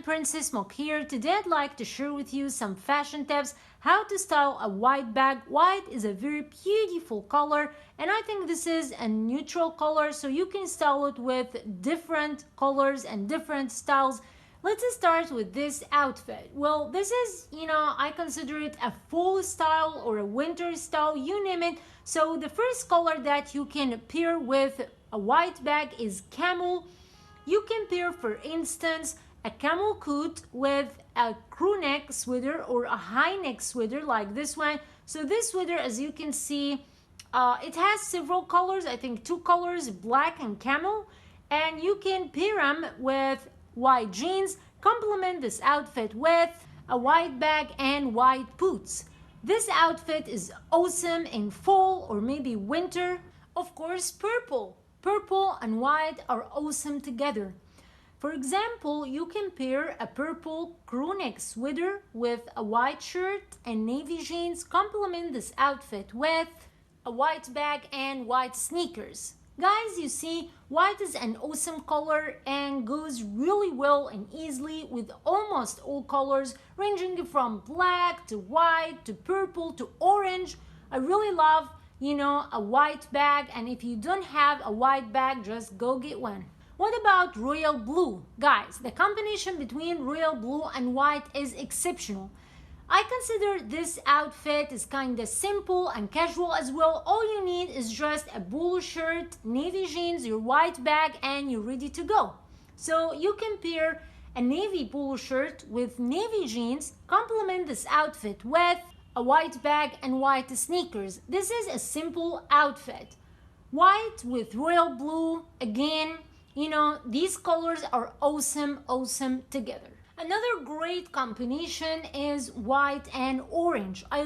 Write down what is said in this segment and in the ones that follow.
Princess Mock here. Today I'd like to share with you some fashion tips how to style a white bag. White is a very beautiful color and I think this is a neutral color, so you can style it with different colors and different styles. Let's start with this outfit. Well, this is, I consider it a fall style or a winter style, you name it. So the first color that you can pair with a white bag is camel. You can pair, for instance, a camel coat with a crew neck sweater or a high neck sweater like this one. So this sweater, as you can see, it has several colors, I think 2 colors, black and camel, and you can pair them with white jeans, complement this outfit with a white bag and white boots. This outfit is awesome in fall or maybe winter. Of course, purple. Purple and white are awesome together. For example, you can pair a purple crew neck sweater with a white shirt and navy jeans, complement this outfit with a white bag and white sneakers. Guys, you see, white is an awesome color and goes really well and easily with almost all colors, ranging from black to white to purple to orange. I really love a white bag, and if you don't have a white bag, just go get one. What about royal blue? Guys, the combination between royal blue and white is exceptional. I consider this outfit is kinda simple and casual as well. All you need is just a polo shirt, navy jeans, your white bag, and you're ready to go. So you can pair a navy polo shirt with navy jeans, complement this outfit with a white bag and white sneakers. This is a simple outfit. White with royal blue, again, these colors are awesome together. Another great combination is white and orange. I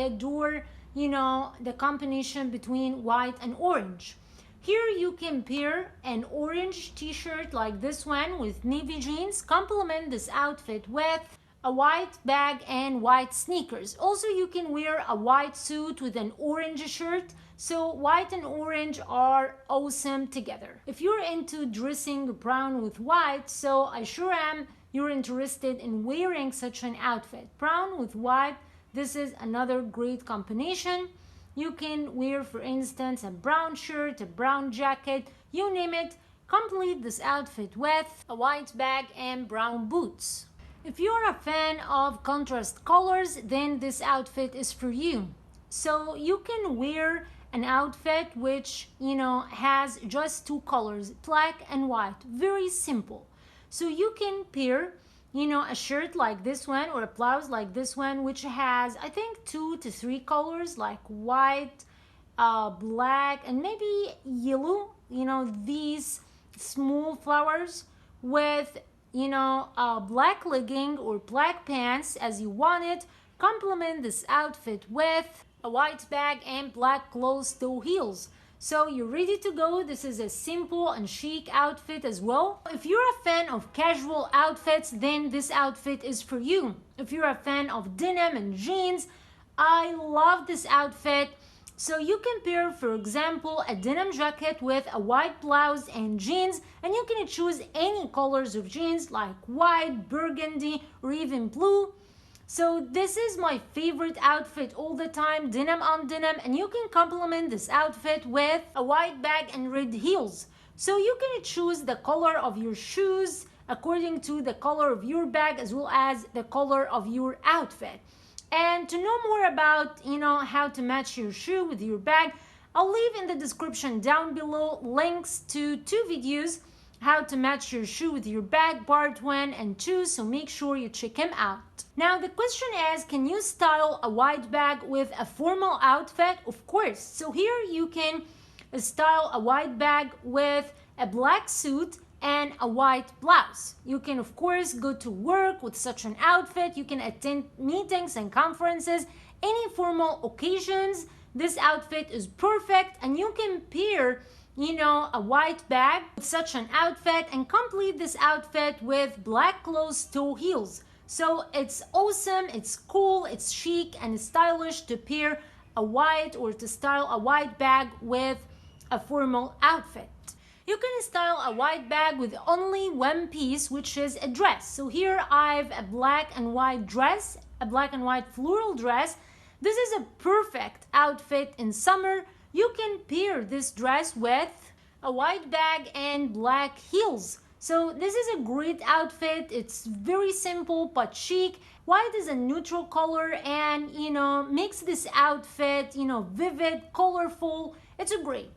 adore, the combination between white and orange. Here you can pair an orange t-shirt like this one with navy jeans, complement this outfit with a white bag and white sneakers. Also, you can wear a white suit with an orange shirt. So white and orange are awesome together. If you're into dressing brown with white, so I sure am you're interested in wearing such an outfit. Brown with white, this is another great combination. You can wear, for instance, a brown shirt, a brown jacket, you name it. Complete this outfit with a white bag and brown boots. If you're a fan of contrast colors, then this outfit is for you. So you can wear an outfit which, has just 2 colors, black and white, very simple. So you can pair, a shirt like this one or a blouse like this one, which has, I think, 2 to 3 colors like white, black, and maybe yellow, these small flowers with black legging or black pants as you want it. Complement this outfit with a white bag and black closed-toe heels. So you're ready to go. This is a simple and chic outfit as well. If you're a fan of casual outfits, then this outfit is for you. If you're a fan of denim and jeans, I love this outfit. So you can pair, for example, a denim jacket with a white blouse and jeans, and you can choose any colors of jeans like white, burgundy, or even blue. So this is my favorite outfit all the time, denim on denim, and you can complement this outfit with a white bag and red heels. So you can choose the color of your shoes according to the color of your bag as well as the color of your outfit. And to know more about, how to match your shoe with your bag, I'll leave in the description down below links to 2 videos, how to match your shoe with your bag, part 1 and 2, so make sure you check them out. Now the question is, can you style a white bag with a formal outfit? Of course. So here you can style a white bag with a black suit and a white blouse. You can, of course, go to work with such an outfit. You can attend meetings and conferences, any formal occasions. This outfit is perfect, and you can pair, a white bag with such an outfit and complete this outfit with black closed-toe heels. So it's awesome, it's cool, it's chic and stylish to pair a white or to style a white bag with a formal outfit. You can style a white bag with only one piece, which is a dress. So here I have a black and white dress, a black and white floral dress. This is a perfect outfit in summer. You can pair this dress with a white bag and black heels. So this is a great outfit. It's very simple but chic. White is a neutral color and makes this outfit vivid, colorful. It's a great.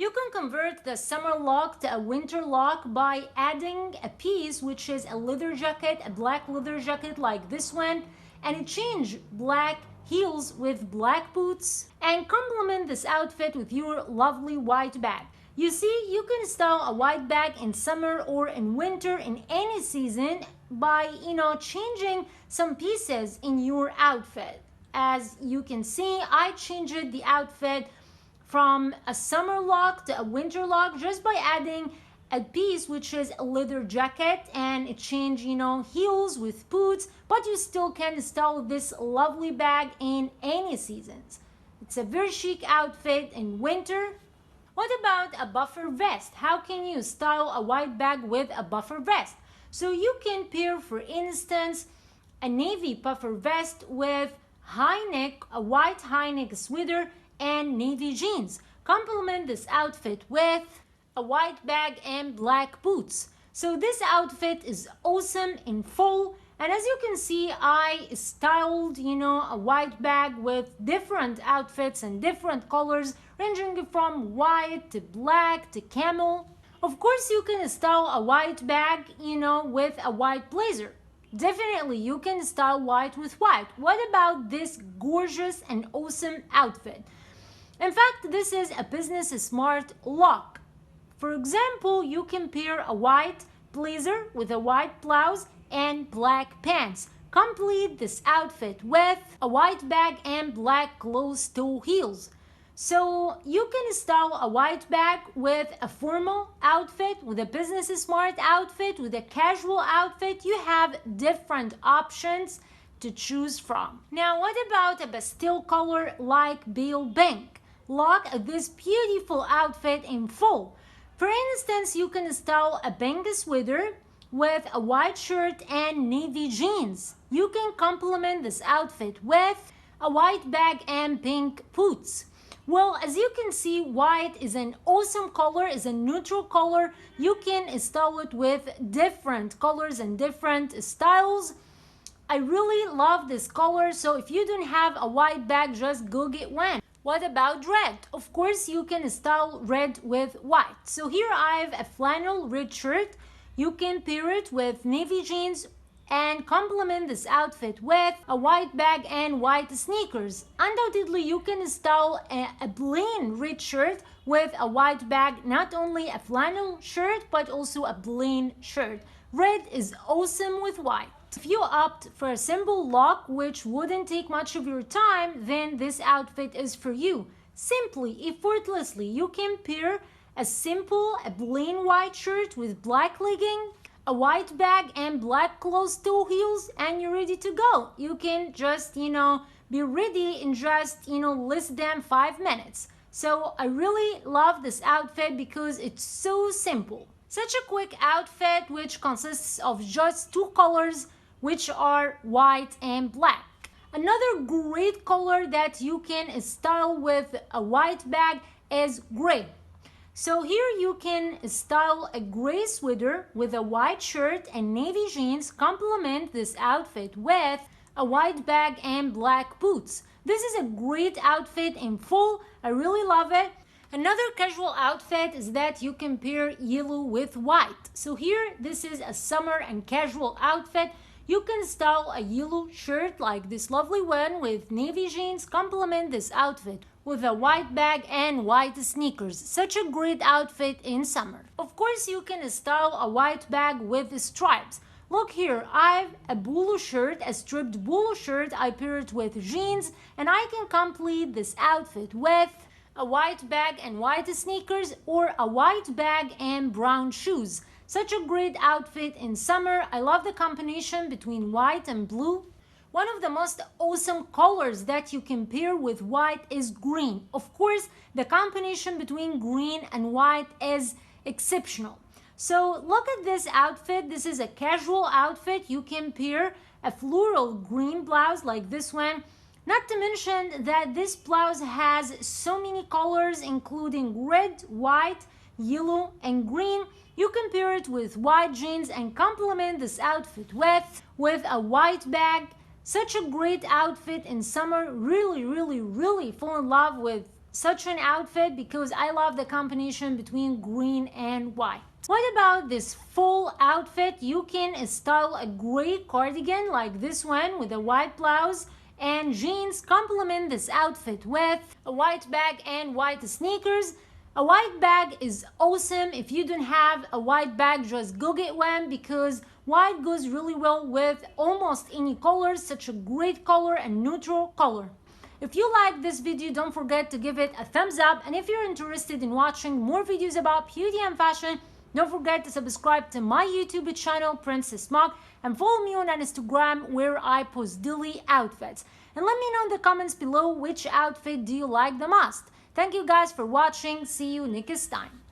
You can convert the summer look to a winter look by adding a piece which is a leather jacket, a black leather jacket like this one, and change black heels with black boots and complement this outfit with your lovely white bag. You see, you can style a white bag in summer or in winter in any season by changing some pieces in your outfit. As you can see, I changed the outfit from a summer look to a winter look just by adding a piece which is a leather jacket and change heels with boots, but you still can style this lovely bag in any seasons. It's a very chic outfit in winter. What about a buffer vest? How can you style a white bag with a buffer vest? So you can pair, for instance, a navy puffer vest with high neck, a white high neck sweater and navy jeans. Complement this outfit with a white bag and black boots. So this outfit is awesome in fall, and as you can see, I styled a white bag with different outfits and different colors ranging from white to black to camel. Of course, you can style a white bag with a white blazer. Definitely you can style white with white. What about this gorgeous and awesome outfit? In fact, this is a business smart look. For example, you can pair a white blazer with a white blouse and black pants. Complete this outfit with a white bag and black closed-toe heels. So you can style a white bag with a formal outfit, with a business smart outfit, with a casual outfit. You have different options to choose from. Now, what about a pastel color like pale pink? Look at this beautiful outfit in fall. For instance, you can style a pink sweater with a white shirt and navy jeans. You can complement this outfit with a white bag and pink boots. Well, as you can see, white is an awesome color, is a neutral color. You can style it with different colors and different styles. I really love this color, so if you don't have a white bag, just go get one. What about red? Of course, you can style red with white. So here I have a flannel red shirt. You can pair it with navy jeans and complement this outfit with a white bag and white sneakers. Undoubtedly, you can style a plain red shirt with a white bag, not only a flannel shirt, but also a plain shirt. Red is awesome with white. If you opt for a simple look which wouldn't take much of your time, then this outfit is for you. Simply, effortlessly, you can pair a plain white shirt with black legging, a white bag and black closed-toe heels, and you're ready to go. You can just, be ready in just, less than 5 minutes. So I really love this outfit because it's so simple. Such a quick outfit which consists of just 2 colors, which are white and black. Another great color that you can style with a white bag is gray. So here you can style a gray sweater with a white shirt and navy jeans. Complement this outfit with a white bag and black boots. This is a great outfit in fall. I really love it. Another casual outfit is that you can pair yellow with white. So here, this is a summer and casual outfit. You can style a yellow shirt like this lovely one with navy jeans. Complement this outfit with a white bag and white sneakers. Such a great outfit in summer. Of course, you can style a white bag with stripes. Look here, I have a polo shirt, a stripped polo shirt. I pair it with jeans, and I can complete this outfit with a white bag and white sneakers, or a white bag and brown shoes. Such a great outfit in summer. I love the combination between white and blue. One of the most awesome colors that you can pair with white is green. Of course, the combination between green and white is exceptional. So look at this outfit. This is a casual outfit. You can pair a floral green blouse like this one. Not to mention that this blouse has so many colors, including red, white, yellow, and green. You can pair it with white jeans and complement this outfit with a white bag. Such a great outfit in summer. Really fall in love with such an outfit because I love the combination between green and white. What about this fall outfit? You can style a gray cardigan like this one with a white blouse and jeans. Complement this outfit with a white bag and white sneakers. A white bag is awesome. If you don't have a white bag, just go get one because white goes really well with almost any color. Such a great color and neutral color. If you like this video, don't forget to give it a thumbs up, and if you're interested in watching more videos about beauty and fashion, don't forget to subscribe to my YouTube channel, Princess Mug, and follow me on Instagram where I post daily outfits. And let me know in the comments below which outfit do you like the most. Thank you guys for watching. See you next time.